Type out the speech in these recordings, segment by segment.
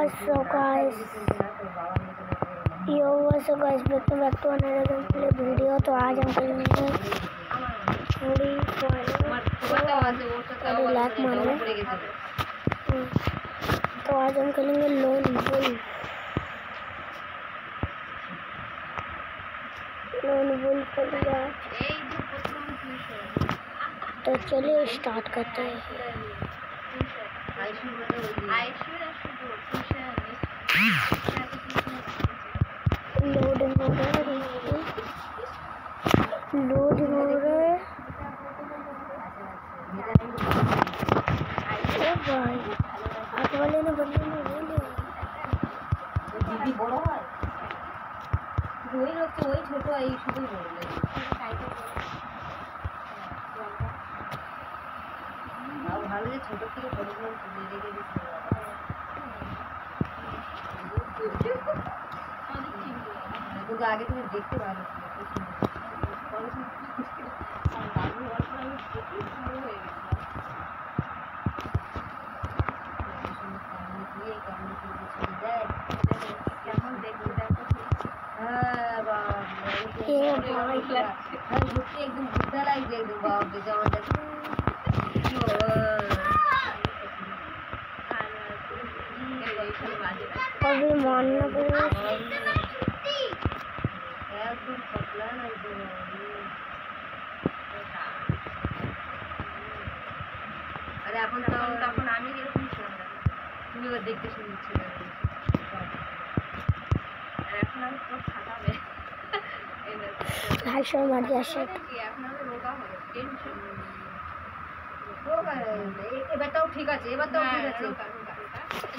So guys, so guys, welcome back to another gameplay video। तो आज हम खेलेंगे थोड़ी लैक मार रहे। तो आज हम खेलेंगे लोन वुल खेलेंगे आज। तो चलिए स्टार्ट करते हैं। लोडिंग हो रहा है भाई। आगे वाले ने बंदे में ले लिया। दीदी बड़ा है वही लोग तो वही छोटो आई शुरू हो गए। अब ভালো যে ছোট থেকে বড় বড় তুলে রেখে দিচ্ছে। तो आगे तुम्हें देखते भालो एकदम बुद्धा लाग एकदम बाप रे अभी मानना पड़ेगा। अरे अपन तখন আমি এরকম ছিলাম না, তুমি ওর দেখতে শুনছিলে। আর এখন আমি পুরো খাটাবে এই সব মার দিয়ে আসে কি এখন আমি রোগা হলো টেনশন রোগা। এবারটাও ঠিক আছে, এবারটাও ঠিক আছে।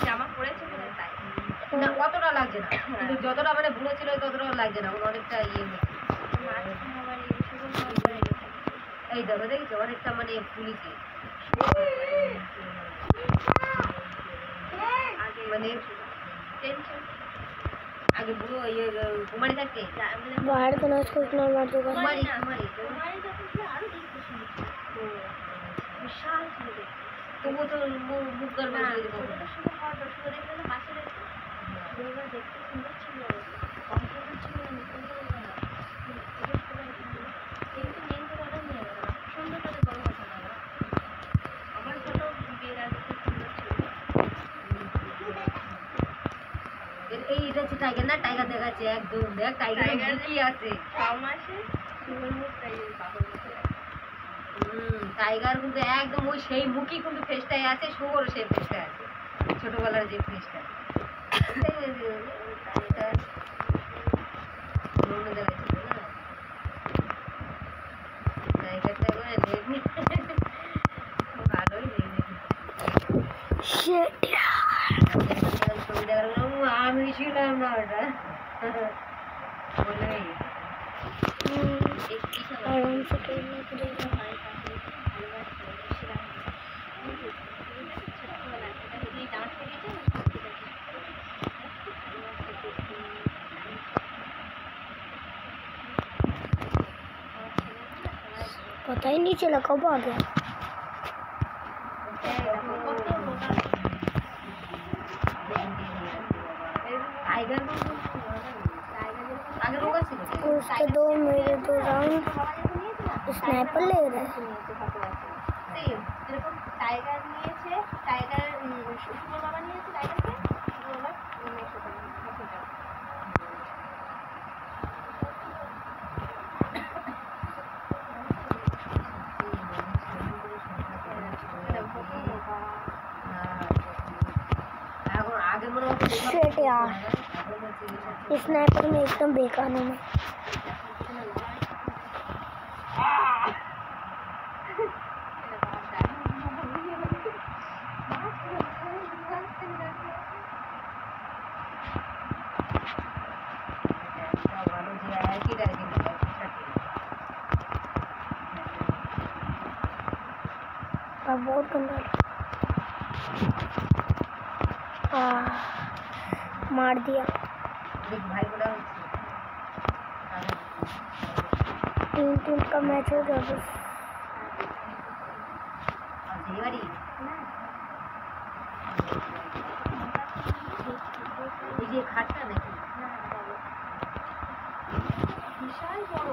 জামা পরেছে না তাই না, অতটা লাগছে না, কিন্তু যতটা মানে বুড়ো ছিল ততটা লাগছে না, অনেকটা ইয়ে এই দেখো দেখছি অনেকটা মানে ফুলিছে মানে টেনশন। আগে বুড়ো ইয়ে কুমারী থাকতে বাহার তো নাচ করতে না মার দোকান কুমারী আরো বিশাল ছিল তবুও তো মুখ গরম হয়ে যেত। দেখতে সুন্দর ছিল, কমফোর্টেবল ছিল, কিন্তু মেন কথা নিয়ে সুন্দর করে বড় কথা না। আমার কোনো বিয়ের আগে খুব সুন্দর ছিল। এই এটা হচ্ছে টাইগার না, টাইগার দেখাচ্ছে একদম দেখ টাইগার কি আছে 6 মাসে সুন্দর মুখ টাইগার পাগল মতো। টাইগার কিন্তু একদম ওই সেই মুখই কিন্তু ফেসটাই আছে, সুগর সেই ফেসটা আছে, ছোটবেলার যে ফেসটা আমি ছিলাম না ওটা বলে आराम से खेलना पड़ेगा। पता ही नहीं चला कब आ गया। उसके दो मेरे 2 राउंड स्नाइपर ले रहे हैं। टाइगर নিয়েছে, টাইগার সুমন বাবা নিয়েছে টাইগারকে, বাবা शिट यार, स्नाइपर में एकदम बेकार हूँ मैं। बहुत गंदा मार दिया। 3-3 का मैच हो गया बस। যে খাটটা নাকি বিশাল বড়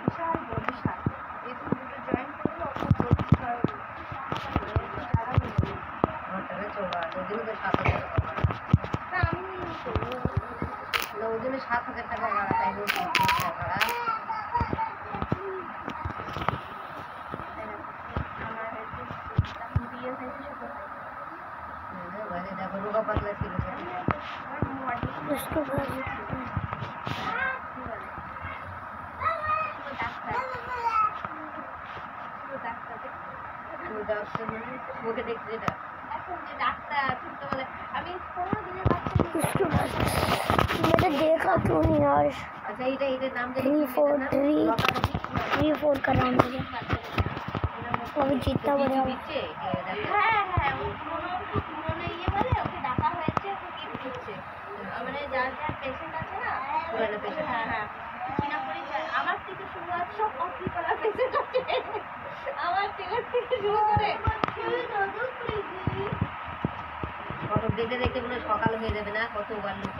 বিশাল বড় বিশাল এরকম দুটো জয়েন্ট করলে ওই জন্য 7,000 টাকা ভাড়া তাই বলছি ভাড়া দেখো রোগা পাতলা ছিল মুখে দেখছি এটা এখন যে ডাক্তার ছোটবেলা আমি 15 দিনের বাচ্চা मैंने देखा क्यों नहीं यार अच्छा इधर नाम 3-4 का नाम मुझे वो भी जीता बड़ा হ্যাঁ হ্যাঁ পুরনো ইয়ে বলে ওকে ডাকা হয়েছে ওকে কি দিচ্ছে মানে যার যার পেশেন্ট আছে না পুরানো পেশেন্ট হ্যাঁ হ্যাঁ কিনা পরিচয় আমার থেকে শুরু আছে সব অফিসার পেশেন্ট আছে আমার ছেলের থেকে শুরু করে ফটো দেখতে দেখতে মনে হয় সকাল হয়ে যাবে না কতবার লোক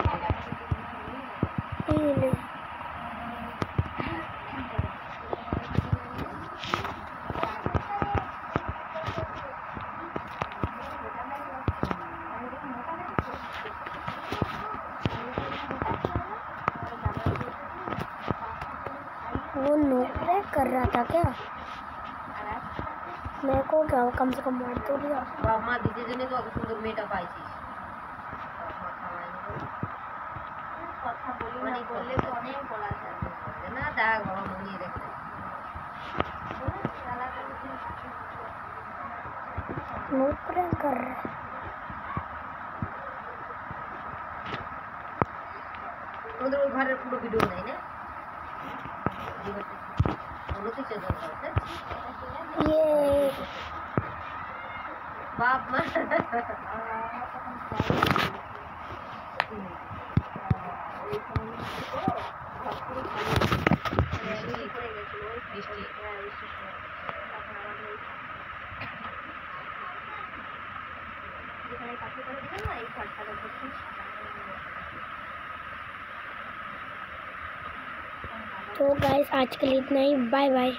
वो नोकरे कर रहा था क्या मेरे को क्या कम से कम मार तो दिया বাপ মা দিতে জন্য তো অত সুন্দর মেয়েটা পাইছিস কথা বলি না বললে তো অনেক বলা যায় না দেখ বাবা মনিয়ে দেখে नोकरे कर रहे তোমাদের ওই ঘরের পুরো ভিডিও নাই না কোনো কিছু ये বাপ মা तो गाइस आज के लिए इतना ही बाय बाय।